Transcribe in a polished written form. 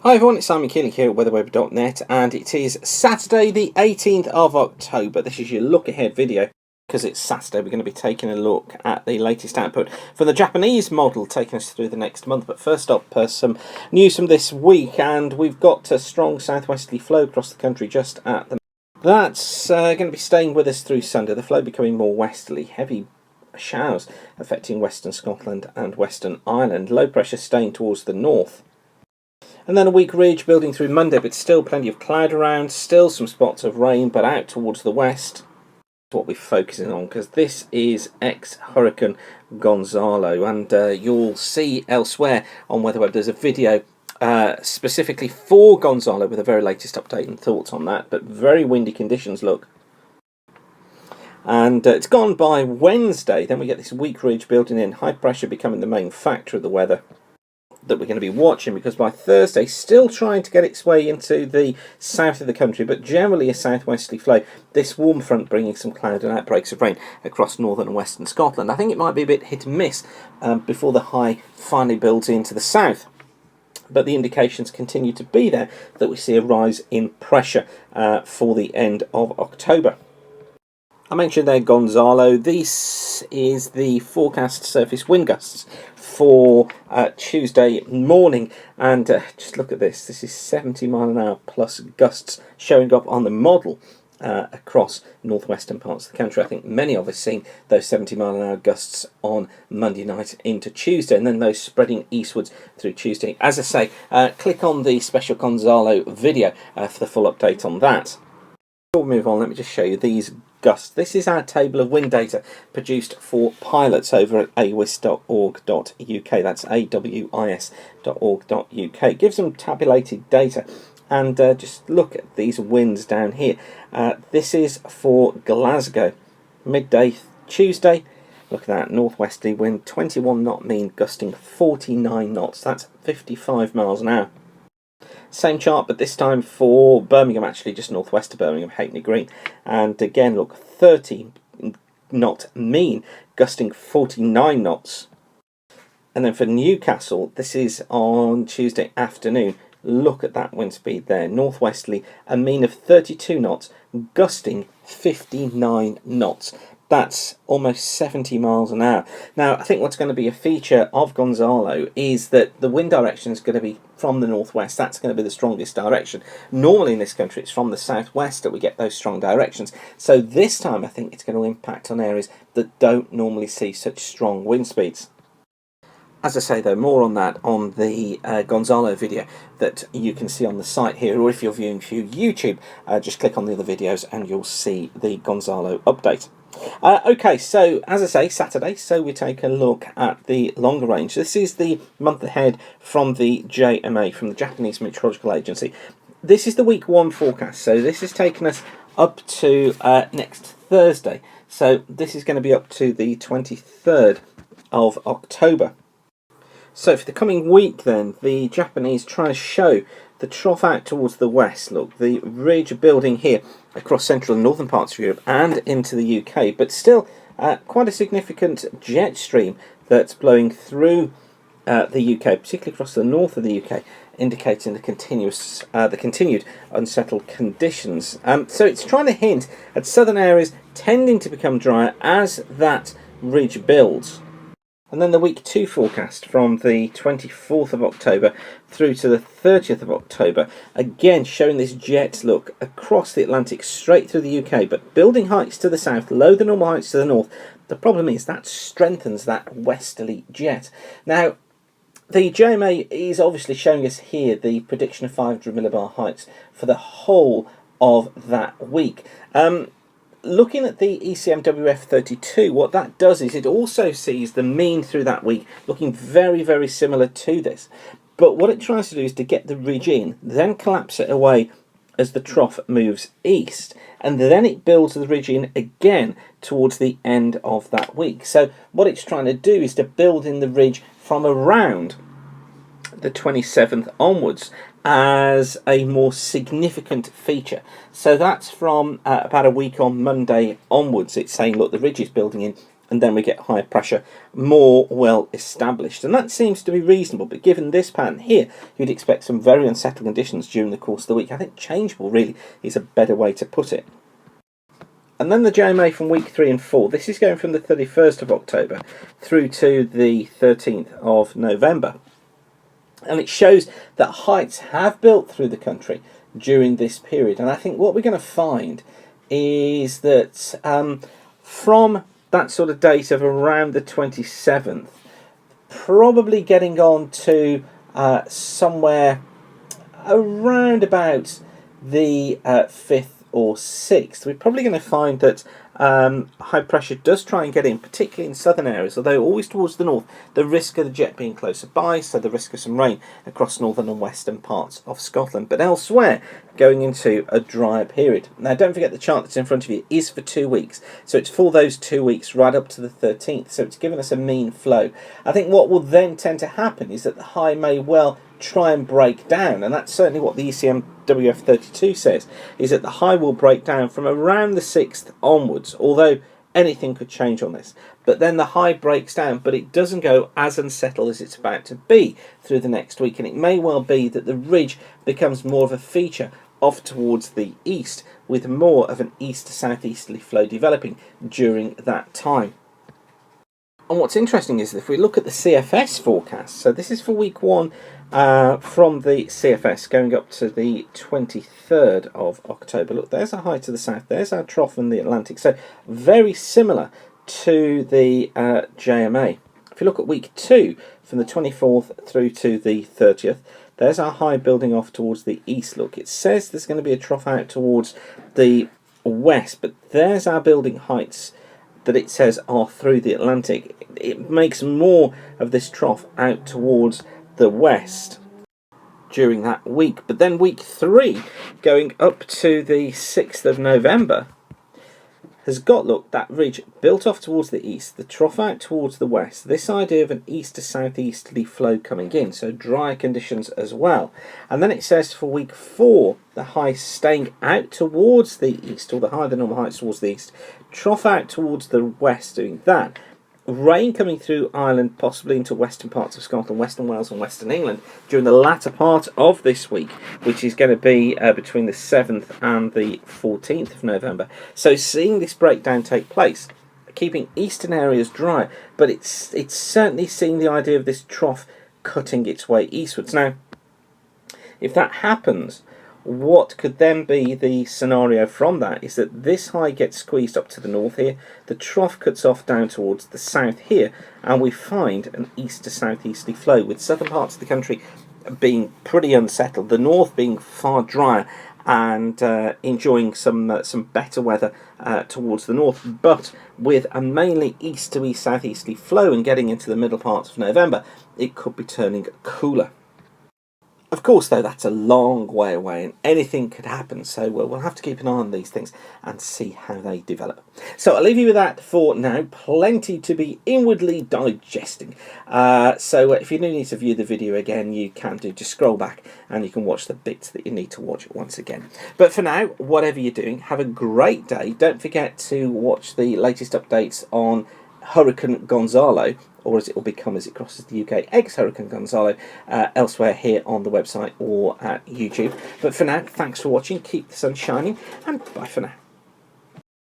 Hi everyone, it's Simon Keeling here at weatherweb.net, and it is Saturday the 18th of October. This is your look ahead video. Because it's Saturday, we're going to be taking a look at the latest output from the Japanese model, taking us through the next month. But first up, some news from this week, and we've got a strong southwesterly flow across the country just at the moment. That's going to be staying with us through Sunday, the flow becoming more westerly, heavy showers affecting western Scotland and western Ireland, low pressure staying towards the north. And then a weak ridge building through Monday, but still plenty of cloud around, still some spots of rain, but out towards the west. What we're focusing on, because this is ex-Hurricane Gonzalo, and you'll see elsewhere on WeatherWeb there's a video specifically for Gonzalo with the very latest update and thoughts on that. But very windy conditions, look. And it's gone by Wednesday, then we get this weak ridge building in, high pressure becoming the main factor of the weather that we're going to be watching, because by Thursday still trying to get its way into the south of the country, but generally a southwesterly flow, this warm front bringing some cloud and outbreaks of rain across northern and western Scotland. I think it might be a bit hit and miss before the high finally builds into the south, but the indications continue to be there that we see a rise in pressure for the end of October. I mentioned there Gonzalo. This is the forecast surface wind gusts for Tuesday morning, and just look at this. This is 70 mile an hour plus gusts showing up on the model across northwestern parts of the country. I think many of us seen those 70 mile an hour gusts on Monday night into Tuesday, and then those spreading eastwards through Tuesday. As I say, click on the special Gonzalo video for the full update on that. Before we move on, let me just show you these gusts. This is our table of wind data produced for pilots over at awis.org.uk. That's awis.org.uk. It gives them tabulated data, and just look at these winds down here. This is for Glasgow, midday Tuesday. Look at that, northwesterly wind, 21 knot mean, gusting 49 knots. That's 55 miles an hour. Same chart, but this time for Birmingham, actually just northwest of Birmingham, Hackney Green. And again, look, 30 knot mean, gusting 49 knots. And then for Newcastle, this is on Tuesday afternoon. Look at that wind speed there, northwesterly, a mean of 32 knots, gusting 59 knots. That's almost 70 miles an hour. Now, I think what's going to be a feature of Gonzalo is that the wind direction is going to be from the northwest. That's going to be the strongest direction. Normally in this country, it's from the southwest that we get those strong directions. So this time, I think it's going to impact on areas that don't normally see such strong wind speeds. As I say, though, more on that on the Gonzalo video that you can see on the site here, or if you're viewing through YouTube, just click on the other videos and you'll see the Gonzalo update. Okay, so as I say, Saturday, so we take a look at the longer range. This is the month ahead from the JMA, from the Japanese Meteorological Agency. This is the week 1 forecast, so this has taken us up to next Thursday. So this is going to be up to the 23rd of October. So for the coming week then, the Japanese try to show the trough out towards the west. Look, the ridge building here across central and northern parts of Europe and into the UK, but still quite a significant jet stream that's blowing through the UK, particularly across the north of the UK, indicating the continued unsettled conditions. So it's trying to hint at southern areas tending to become drier as that ridge builds. And then the week 2 forecast from the 24th of October through to the 30th of October, again showing this jet look across the Atlantic straight through the UK, but building heights to the south, low the normal heights to the north. The problem is that strengthens that westerly jet. Now, the JMA is obviously showing us here the prediction of 500 millibar heights for the whole of that week. Looking at the ECMWF32, what that does is it also sees the mean through that week looking very, very similar to this. But what it tries to do is to get the ridge in, then collapse it away as the trough moves east. And then it builds the ridge in again towards the end of that week. So what it's trying to do is to build in the ridge from around the 27th onwards as a more significant feature. So that's from about a week on Monday onwards. It's saying, look, the ridge is building in and then we get high pressure more well established, and that seems to be reasonable. But given this pattern here, you'd expect some very unsettled conditions during the course of the week. I think changeable really is a better way to put it. And then the JMA from week 3 and 4. This is going from the 31st of October through to the 13th of November. And it shows that heights have built through the country during this period. And I think what we're going to find is that from that sort of date of around the 27th, probably getting on to somewhere around about the 5th or 6th, we're probably going to find that high pressure does try and get in, particularly in southern areas, although always towards the north, the risk of the jet being closer by, so the risk of some rain across northern and western parts of Scotland. But elsewhere, going into a drier period. Now, don't forget the chart that's in front of you is for 2 weeks, so it's for those 2 weeks right up to the 13th, so it's given us a mean flow. I think what will then tend to happen is that the high may well try and break down, and that's certainly what the ECM WF32 says, is that the high will break down from around the 6th onwards, although anything could change on this. But then the high breaks down, but it doesn't go as unsettled as it's about to be through the next week, and it may well be that the ridge becomes more of a feature off towards the east, with more of an east to southeasterly flow developing during that time. And what's interesting is that if we look at the CFS forecast, so this is for week 1 from the CFS going up to the 23rd of October. Look, there's our high to the south, there's our trough in the Atlantic, so very similar to the JMA. If you look at week 2 from the 24th through to the 30th, there's our high building off towards the east. Look, it says there's going to be a trough out towards the west, but there's our building heights that it says are through the Atlantic. It makes more of this trough out towards the west during that week. But then week 3 going up to the 6th of November has got, look, that ridge built off towards the east, the trough out towards the west, this idea of an east to southeasterly flow coming in, so dry conditions as well. And then it says for week 4, the high staying out towards the east, or the higher than normal heights towards the east, trough out towards the west, doing that. Rain coming through Ireland, possibly into western parts of Scotland, Western Wales and Western England during the latter part of this week, which is going to be between the 7th and the 14th of November. So seeing this breakdown take place, keeping eastern areas dry, but it's certainly seeing the idea of this trough cutting its way eastwards. Now, if that happens, what could then be the scenario from that is that this high gets squeezed up to the north here, the trough cuts off down towards the south here, and we find an east to southeasterly flow, with southern parts of the country being pretty unsettled, the north being far drier and enjoying some better weather towards the north, but with a mainly east to east southeasterly flow, and getting into the middle parts of November, it could be turning cooler. Of course, though, that's a long way away and anything could happen, so we'll have to keep an eye on these things and see how they develop. So I'll leave you with that for now. Plenty to be inwardly digesting. So if you do need to view the video again, you can do. Just scroll back and you can watch the bits that you need to watch once again. But for now, whatever you're doing, have a great day. Don't forget to watch the latest updates on Hurricane Gonzalo, or as it will become as it crosses the UK, ex-Hurricane Gonzalo, elsewhere here on the website or at YouTube. But for now, thanks for watching, keep the sun shining, and bye for now.